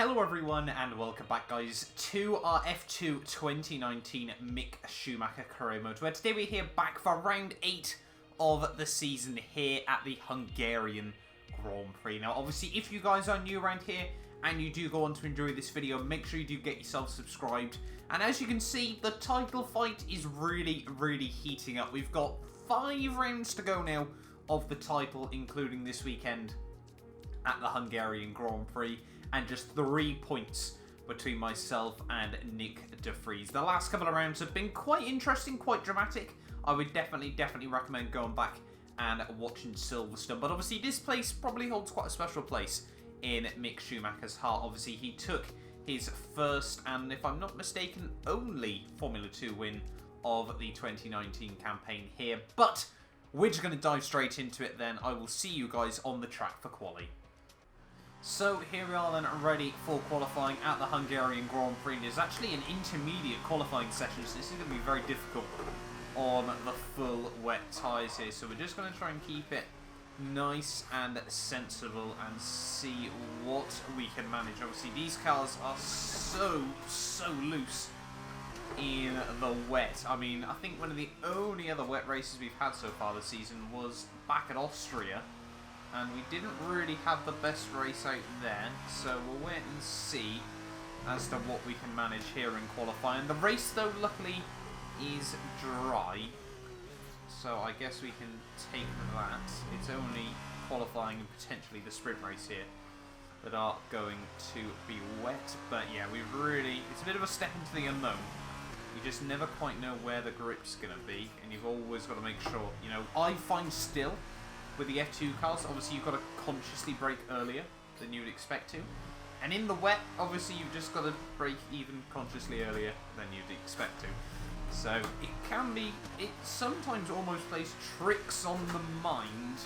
Hello everyone and welcome back guys to our F2 2019 Mick Schumacher career mode, where today we're here back for round 8 of the season here at the Hungarian Grand Prix. Now obviously if you guys are new around here and you do go on to enjoy this video, make sure you do get yourself subscribed. And as you can see, the title fight is really heating up. We've got 5 rounds to go now of the title, including this weekend at the Hungarian Grand Prix, and just 3 points between myself and Nick de Vries. The last couple of rounds have been quite interesting, quite dramatic. I would definitely recommend going back and watching Silverstone. But obviously this place probably holds quite a special place in Mick Schumacher's heart. Obviously he took his first, and if I'm not mistaken, only Formula 2 win of the 2019 campaign here. But we're just going to dive straight into it then. I will see you guys on the track for quali. So here we are then, ready for qualifying at the Hungarian Grand Prix. There's actually an intermediate qualifying session, so this is going to be very difficult on the full wet tyres here. So we're just going to try and keep it nice and sensible and see what we can manage. Obviously these cars are so loose in the wet. I mean, I think one of the only other wet races we've had so far this season was back at Austria, and we didn't really have the best race out there, so we'll wait and see as to what we can manage here in qualifying. The race, though, luckily is dry, so I guess we can take that. It's only qualifying and potentially the sprint race here that are going to be wet, but yeah, it's a bit of a step into the unknown. You just never quite know where the grip's going to be, and you've always got to make sure, you know, I find still with the F2 cars, obviously you've got to consciously brake earlier than you would expect to. And in the wet, obviously you've just got to brake even consciously earlier than you'd expect to. So it sometimes almost plays tricks on the mind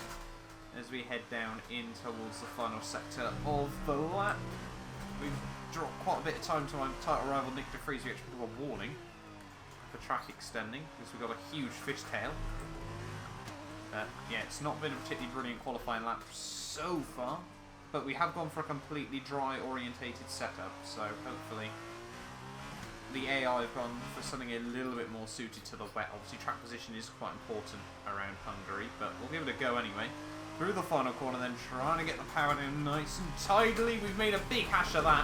as we head down in towards the final sector of the lap. We've dropped quite a bit of time to my title rival Nick de Vries. We actually got a warning for track extending because we've got a huge fishtail. Yeah, it's not been a particularly brilliant qualifying lap so far, but we have gone for a completely dry orientated setup, so hopefully the AI have gone for something a little bit more suited to the wet. Obviously track position is quite important around Hungary, but we'll give it a go anyway. Through the final corner then, trying to get the power down nice and tidily. We've made a big hash of that.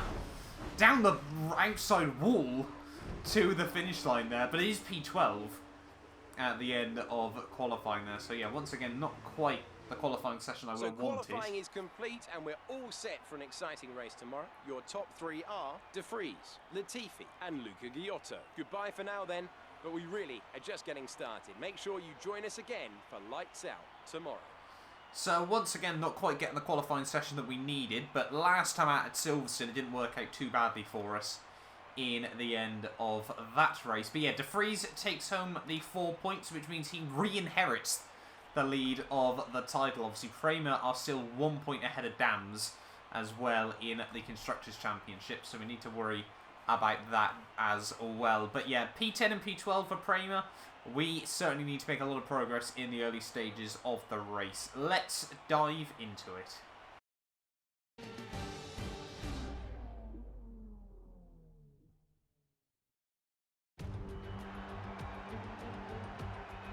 Down the outside wall to the finish line there, but it is P12 at the end of qualifying there. So yeah, once again, not quite the qualifying session I would have wanted. So qualifying is complete and we're all set for an exciting race tomorrow. Your top 3 are de Vries, Latifi and Luca Giotto. Goodbye for now then, but we really are just getting started. Make sure you join us again for Lights Out tomorrow. So once again, not quite getting the qualifying session that we needed, but last time out at Silverstone it didn't work out too badly for us in the end of that race. But yeah, de Vries takes home the 4 points, which means he re-inherits the lead of the title. Obviously, Prix are still 1 point ahead of Dams as well in the Constructors' Championship, so we need to worry about that as well. But yeah, P10 and P12 for Prix. We certainly need to make a lot of progress in the early stages of the race. Let's dive into it.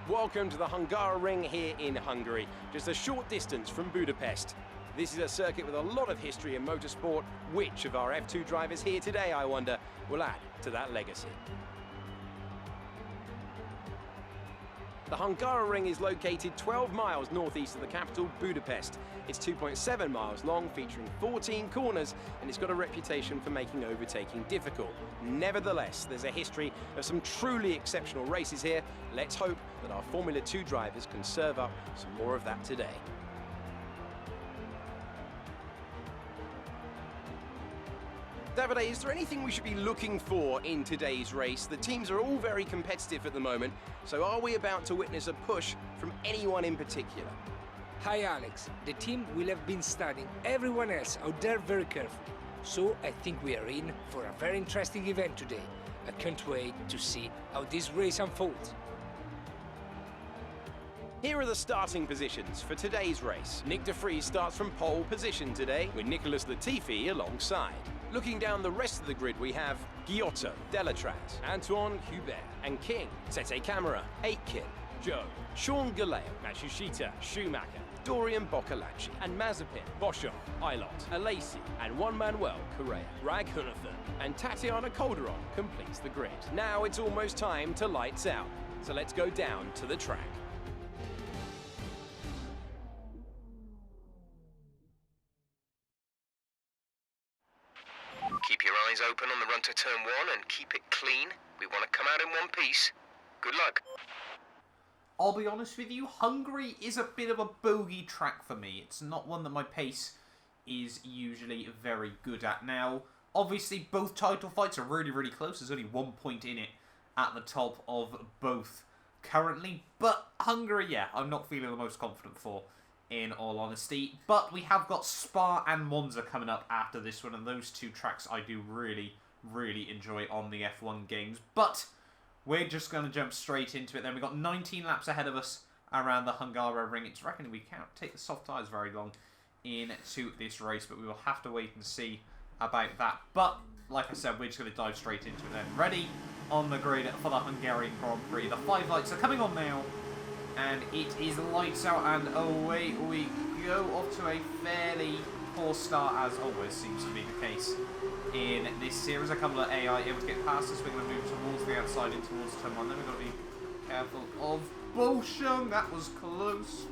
Welcome to the Hungaroring here in Hungary, just a short distance from Budapest. This is a circuit with a lot of history in motorsport. Which of our F2 drivers here today, I wonder, will add to that legacy? The Hungaroring is located 12 miles northeast of the capital, Budapest. It's 2.7 miles long, featuring 14 corners, and it's got a reputation for making overtaking difficult. Nevertheless, there's a history of some truly exceptional races here. Let's hope that our Formula 2 drivers can serve up some more of that today. Davide, is there anything we should be looking for in today's race? The teams are all very competitive at the moment, so are we about to witness a push from anyone in particular? Hi Alex, the team will have been studying everyone else out there very carefully, so I think we are in for a very interesting event today. I can't wait to see how this race unfolds. Here are the starting positions for today's race. Nick de Vries starts from pole position today, with Nicholas Latifi alongside. Looking down the rest of the grid, we have Giotto, Delatraz, Antoine Hubert, and King, Tete Camera, Aitken, Joe, Sean Galeo, Matsushita, Schumacher, Dorian Boccolacci, and Mazepin, Boschon, Ilott, Alacy, and Juan Manuel Correa. Raghunathan and Tatiana Calderon completes the grid. Now it's almost time to lights out, so let's go down to the track. Keep your eyes open on the run to turn 1 and keep it clean. We want to come out in one piece. Good luck. I'll be honest with you, Hungary is a bit of a bogey track for me. It's not one that my pace is usually very good at. Now, obviously, both title fights are really, really close. There's only 1 point in it at the top of both currently. But Hungary, yeah, I'm not feeling the most confident for, in all honesty. But we have got Spa and Monza coming up after this one, and those two tracks I do really, really enjoy on the F1 games. But we're just going to jump straight into it then. We've got 19 laps ahead of us around the Hungaroring. It's reckoning we can't take the soft tyres very long into this race, but we will have to wait and see about that. But, like I said, we're just going to dive straight into it then. Ready on the grid for the Hungarian Grand Prix. The 5 lights are coming on now, and it is lights out, and away we go, off to a fairly poor start, as always seems to be the case in this series. A couple of AI able to get past us. We're going to move towards the outside in towards turn 1. Then we've got to be careful of Bolshung. That was close.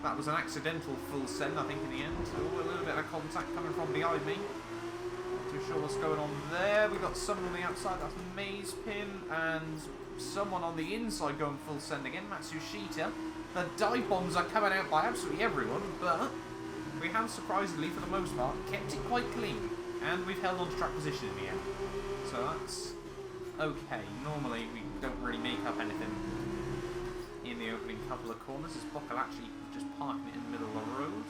That was an accidental full send, I think, in the end. Oh, a little bit of contact coming from behind me. Not too sure what's going on there. We've got someone on the outside. That's Maze Pin. And someone on the inside going full send again. Matsushita. The dive bombs are coming out by absolutely everyone, but we have, surprisingly, for the most part, kept it quite clean. And we've held on to track position in the end. So that's okay. Normally, we don't really make up anything in the opening couple of corners. As Boccolacci just parking it in the middle of the road.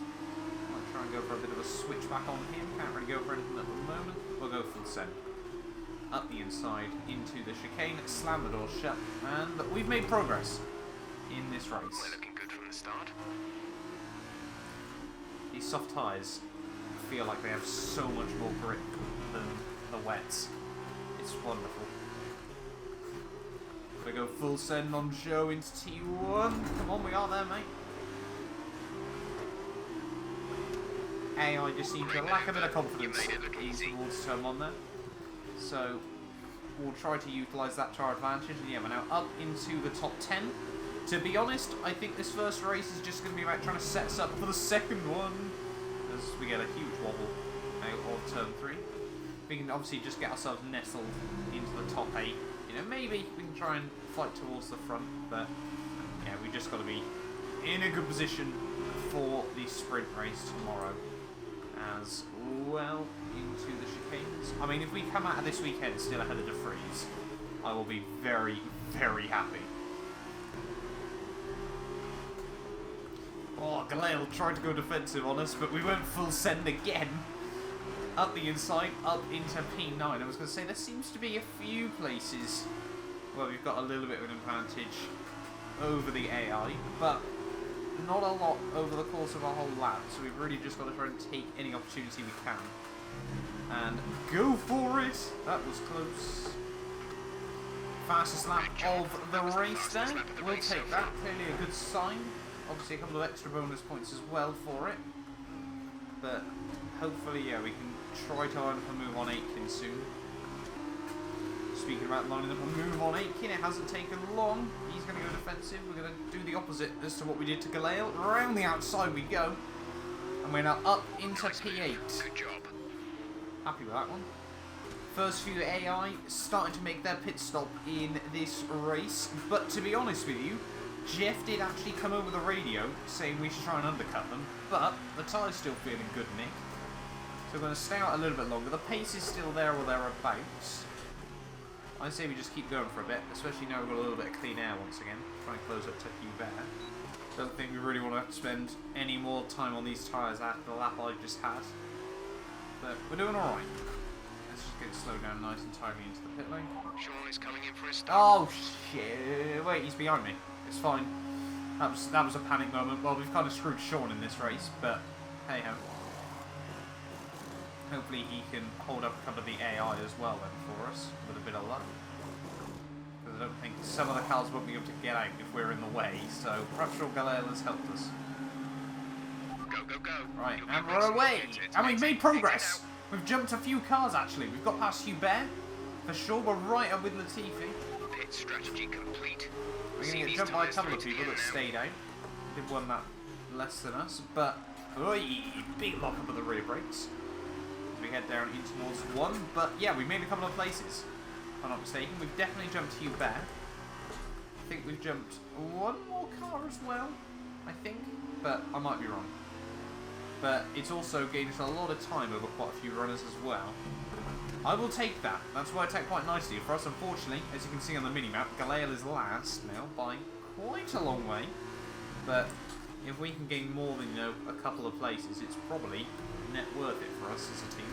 Might try and go for a bit of a switchback on him. Can't really go for anything at the moment. We'll go full send. Up the inside, into the chicane, slam the door shut, and we've made progress in this race. We're looking good from the start. These soft tyres feel like they have so much more grip than the wets. It's wonderful. We go full send on Joe into T1. Come on, we are there, mate. AI just seems to lack a bit of confidence towards turn 1 there. So we'll try to utilise that to our advantage. And yeah, we're now up into the top 10. To be honest, I think this first race is just going to be about trying to set us up for the second one. As we get a huge wobble out of turn 3. We can obviously just get ourselves nestled into the top 8. You know, maybe we can try and fight towards the front, but yeah, we just got to be in a good position for the sprint race tomorrow. As well into the chicanes. I mean, if we come out of this weekend still ahead of the Prix, I will be very, very happy. Oh, Galale tried to go defensive on us, but we went full send again. Up the inside, up into P9. I was going to say, there seems to be a few places where we've got a little bit of an advantage over the AI, but not a lot over the course of our whole lap, so we've really just got to try and take any opportunity we can. And go for it! That was close. Fastest lap of the race then. We'll take that. Clearly a good sign. Obviously a couple of extra bonus points as well for it. But hopefully, yeah, we can try to line up a move on Aitken soon. Speaking about lining up a move on Aitken, it hasn't taken long. He's going to go defensive. We're going to do the opposite as to what we did to Galale. Around the outside we go. And we're now up into P8. Good job. Happy with that one. First few AI starting to make their pit stop in this race. But to be honest with you, Jeff did actually come over the radio saying we should try and undercut them. But the tyre's still feeling good, Nick. So we're going to stay out a little bit longer. The pace is still there or thereabouts. I say we just keep going for a bit, especially now we've got a little bit of clean air once again. Try and close up to Hubert. Don't think we really want to spend any more time on these tyres after the lap I just had. But we're doing alright. Let's just get it slowed down nice and tightly into the pit lane. Sean is coming in for a start. Oh shit! Wait, he's behind me. It's fine. That was a panic moment. Well, we've kind of screwed Sean in this race, but hey ho. Hopefully he can hold up a couple of the AI as well then for us, with a bit of luck. Because I don't think some of the cars won't be able to get out if we're in the way, so perhaps Elgato has helped us. Go, go, go. Right, You'll be and we're racing away! exit, And we've exit, made progress! exit We've jumped a few cars actually. We've got past Hubert, for sure. We're right up with Latifi. out. Pit strategy complete. We're See going to get these jumped by a tyres couple of through to people the that end now. stayed out. Did one that less than us, but oi, big lock up of the rear brakes. As we head down in towards one, but yeah, we made a couple of places. If I'm not mistaken, we've definitely jumped Hubert. I think we've jumped one more car as well, I think, but I might be wrong. But it's also gained us a lot of time over quite a few runners as well. I will take that. That's worked out quite nicely for us. Unfortunately, as you can see on the minimap, Galale is last now by quite a long way. But if we can gain more than, you know, a couple of places, it's probably net worth it for us as a team.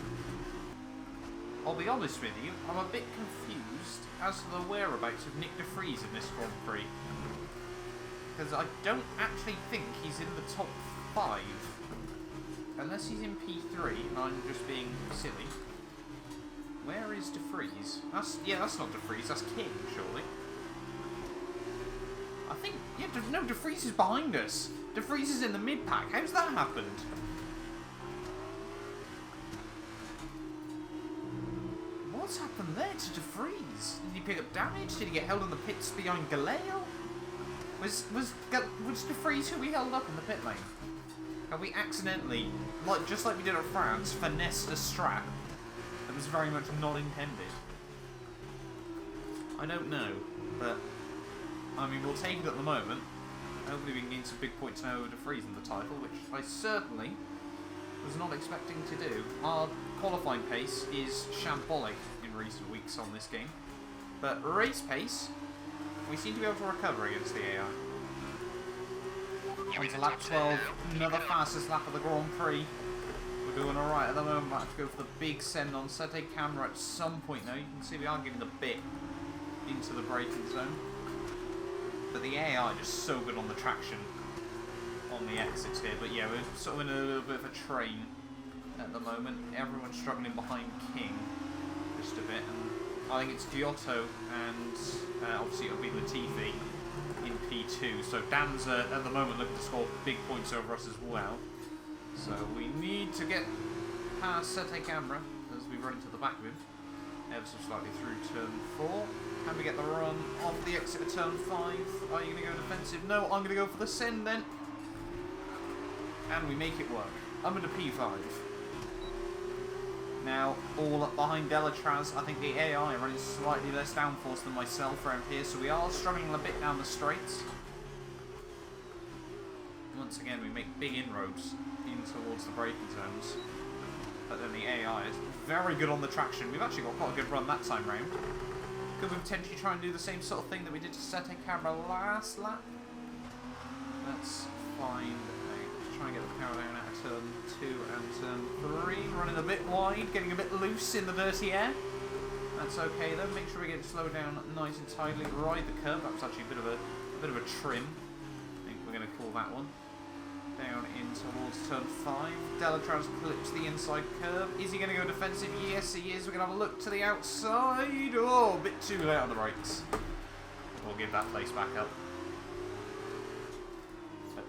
I'll be honest with you, I'm a bit confused as to the whereabouts of Nick de Vries in this Grand Prix. Because I don't actually think he's in the top 5. Unless he's in P3 and I'm just being silly. Where is de Vries? That's not de Vries, that's King, surely. I think, yeah, no, de Vries is behind us. De Vries is in the mid-pack. How's that happened? What's happened there to de Vries? Did he pick up damage? Did he get held in the pits behind Galeo? Was de Vries who we held up in the pit lane? Have we accidentally, just like we did at France, finessed a strap that was very much not intended? I don't know, but I mean, we'll take it at the moment. Hopefully we can gain some big points now over de Vries in the title, which I certainly was not expecting to do. Our qualifying pace is shambolic in recent weeks on this game, but race pace, we seem to be able to recover against the AI. On to lap 12, another fastest lap of the Grand Prix. We're doing alright at the moment. I have to go for the big send on. Set a camera at some point now. You can see we are getting a bit into the braking zone. But the AI is just so good on the traction on the exits here. But yeah, we're sort of in a little bit of a train at the moment. Everyone's struggling behind King just a bit. And I think it's Giotto and obviously it'll be Latifi in P2. So Dan's at the moment looking to score big points over us as well. So we need to get past Sete Camera as we run into the back of him. Ever so slightly through turn 4. Can we get the run off the exit of turn 5? Are you going to go defensive? No, I'm going to go for the send then. And we make it work. I'm into P5. Now, all up behind Delatraz. I think the AI are running slightly less downforce than myself around here, so we are struggling a bit down the straights. Once again, we make big inroads in towards the braking zones. But then the AI is very good on the traction. We've actually got quite a good run that time round. Could we potentially try and do the same sort of thing that we did to Sete Camera last lap? Let's find out. Try and get the power down out of turn 2 and turn 3. Running a bit wide, getting a bit loose in the dirty air. That's okay though. Make sure we get it slowed down nice and tightly. Ride the curb. That was actually a bit of a trim. I think we're going to call that one. Down in towards turn 5. Delatraz clips the inside curve. Is he going to go defensive? Yes, he is. We're going to have a look to the outside. Oh, a bit too late on the brakes. We'll give that place back up. But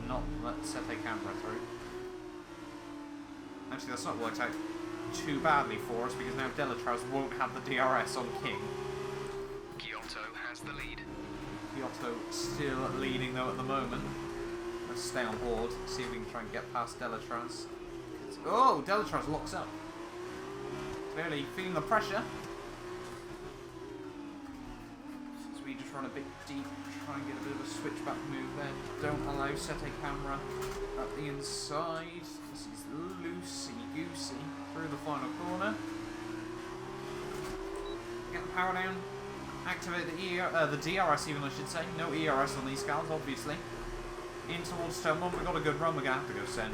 not let Sete Camera through. Actually, that's not worked out too badly for us because now Delatraz won't have the DRS on King. Giotto has the lead. Giotto still leading though at the moment. Let's stay on board, see if we can try and get past Delatraz. Oh, Delatraz locks up. Clearly feeling the pressure. So we just run a bit deep, try and get a bit of a switchback move there. Don't allow Sete Camera up the inside. This is loosey-goosey through the final corner. Get the power down. Activate the DRS even, I should say. No ERS on these cars, obviously. In towards turn 1, we've got a good run, we're going to have to go send.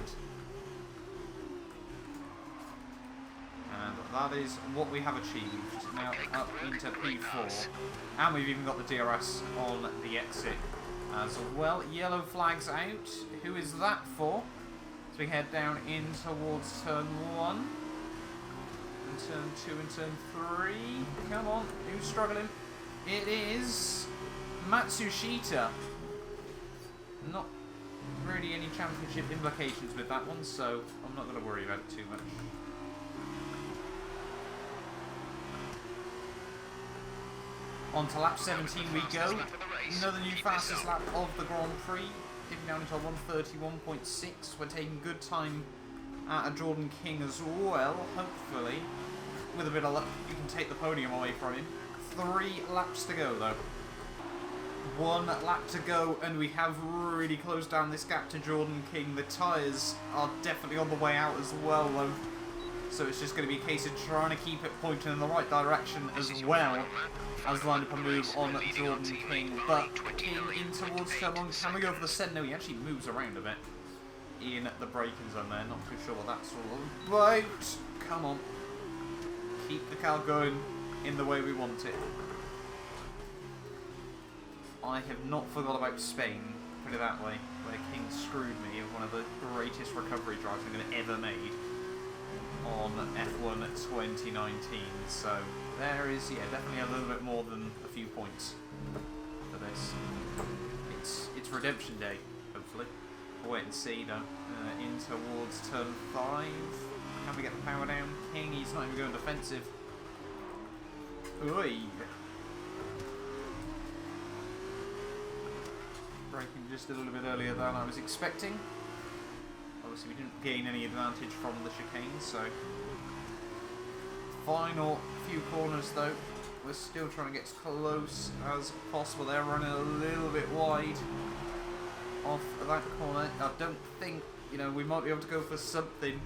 And that is what we have achieved. Now up into P4. And we've even got the DRS on the exit as well. Yellow flags out. Who is that for? So we head down in towards turn 1. in turn 2 and turn 3. Come on, who's struggling? It is Matsushita. Not really any championship implications with that one, so I'm not going to worry about it too much. On to lap 17 we go. Another new fastest lap of the Grand Prix. Dipping down into 1:31.6. We're taking good time at a Jordan King as well, hopefully. With a bit of luck, you can take the podium away from him. 3 laps to go, though. 1 lap to go, and we have really closed down this gap to Jordan King. The tyres are definitely on the way out as well, though. So it's just going to be a case of trying to keep it pointing in the right direction as well as line up a move on Jordan King. But King in towards turn 1. Can we go for the set? No, he actually moves around a bit in the braking zone there. Not too sure what that's all about. Come on. Keep the car going in the way we want it. I have not forgot about Spain, put it that way, where King screwed me of one of the greatest recovery drives I'm going to ever made on F1 2019. So there is, yeah, definitely a little bit more than a few points for this. It's redemption day, hopefully. We'll wait and see though. In towards turn 5. Can we get the power down? King, he's not even going defensive. Oi! Braking just a little bit earlier than I was expecting. Obviously we didn't gain any advantage from the chicane, so final few corners though, we're still trying to get as close as possible. They're running a little bit wide off that corner. I don't think, you know, we might be able to go for something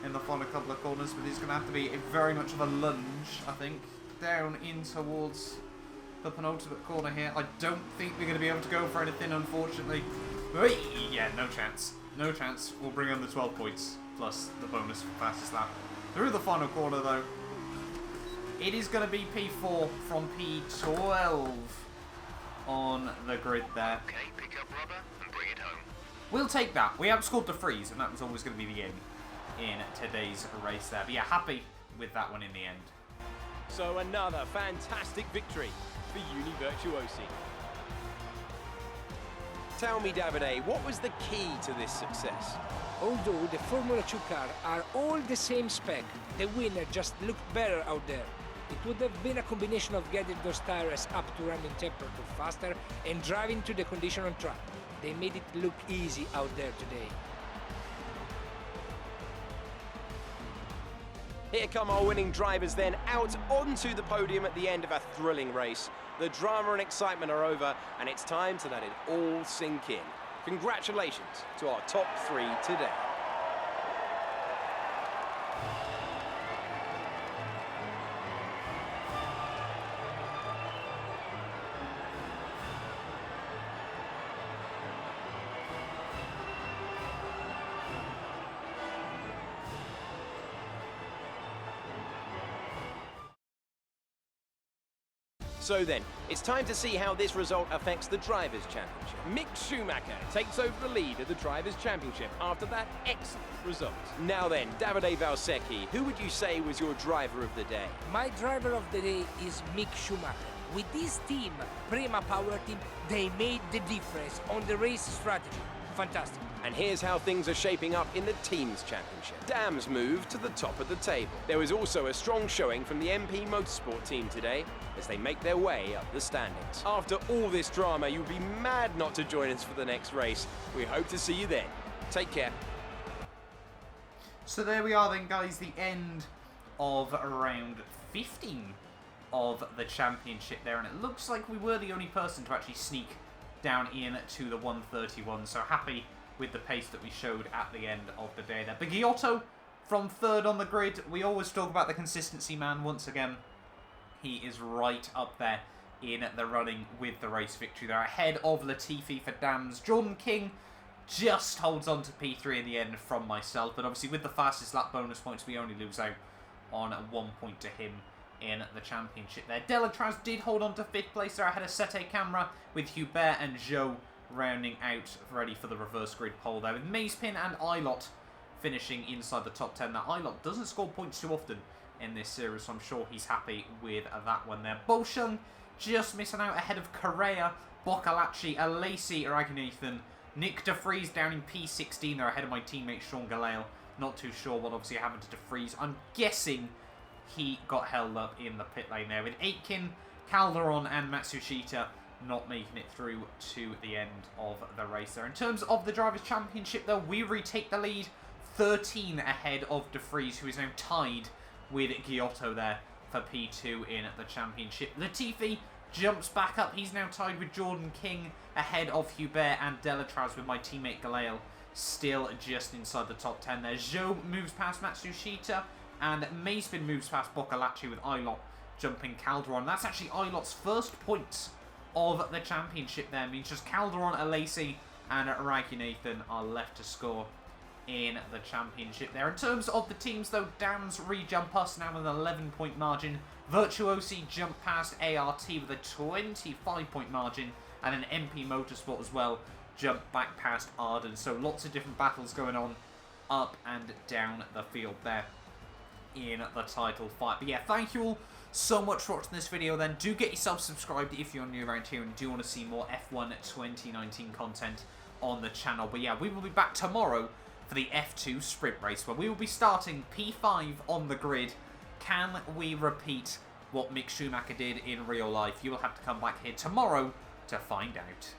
in the final couple of corners, but it's going to have to be very much of a lunge, I think. Down in towards the penultimate corner here. I don't think we're going to be able to go for anything, unfortunately. Yeah, no chance. No chance. We'll bring on the 12 points, plus the bonus for fastest lap. Through the final corner, though, it is going to be P4 from P12 on the grid there. Okay, pick up rubber and bring it home. We'll take that. We outscored the Prix, and that was always going to be the aim in today's race there. But yeah, happy with that one in the end. So another fantastic victory for Uni Virtuosi. Tell me, Davide, what was the key to this success? Although the Formula 2 cars are all the same spec, the winner just looked better out there. It would have been a combination of getting those tires up to running temperature faster and driving to the condition on track. They made it look easy out there today. Here come our winning drivers then out onto the podium at the end of a thrilling race. The drama and excitement are over, and it's time to let it all sink in. Congratulations to our top 3 today. So then, it's time to see how this result affects the Drivers' Championship. Mick Schumacher takes over the lead of the Drivers' Championship after that excellent result. Now then, Davide Valsecchi, who would you say was your driver of the day? My driver of the day is Mick Schumacher. With this team, Prima Power Team, they made the difference on the race strategy. Fantastic. And here's how things are shaping up in the Teams Championship. Dams moved to the top of the table. There was also a strong showing from the MP Motorsport team today as they make their way up the standings. After all this drama, you'll be mad not to join us for the next race. We hope to see you then. Take care. So there we are then, guys, the end of round 15 of the championship there, and it looks like we were the only person to actually sneak down in to the 131, so happy with the pace that we showed at the end of the day there. Biggiotto from 3rd on the grid. We always talk about the consistency man. Once again, he is right up there in the running with the race victory there, ahead of Latifi for Dams. Jordan King just holds on to P3 in the end from myself, but obviously with the fastest lap bonus points, we only lose out on 1 point to him in the championship there. Delatraz did hold on to 5th place there ahead of Sete Camera, with Hubert and Joe rounding out ready for the reverse grid pole there, with Mazepin and Ilott finishing inside the top 10. Now Ilott doesn't score points too often in this series, so I'm sure he's happy with that one there. Bolshung just missing out ahead of Correa, Boccolacci, Alesi, Ragnathan, Nick De Vries down in P16. They're ahead of my teammate Sean Galale. Not too sure what obviously happened to De Vries. I'm guessing he got held up in the pit lane there, with Aitken, Calderon and Matsushita not making it through to the end of the race there. In terms of the Drivers' Championship, though, we retake the lead, 13 ahead of De Vries, who is now tied with Giotto there for P2 in the championship. Latifi jumps back up. He's now tied with Jordan King ahead of Hubert and Delatraz, with my teammate Galale still just inside the top 10 there. Zhou moves past Matsushita, and Mayspin moves past Boccolacci, with Ilot jumping Calderon. That's actually Ilot's first points of the championship there. Means just Calderon, Alesi and Raghunathan are left to score in the championship there. In terms of the teams, though, Dan's re-jump us now with an 11-point margin. Virtuosi jump past ART with a 25-point margin, and an MP Motorsport as well jump back past Arden. So lots of different battles going on up and down the field there in the title fight. But yeah, thank you all so much for watching this video. Then do get yourself subscribed if you're new around here and do want to see more F1 2019 content on the channel. But yeah, we will be back tomorrow for the F2 sprint race, where we will be starting P5 on the grid. Can we repeat what Mick Schumacher did in real life? You will have to come back here tomorrow to find out.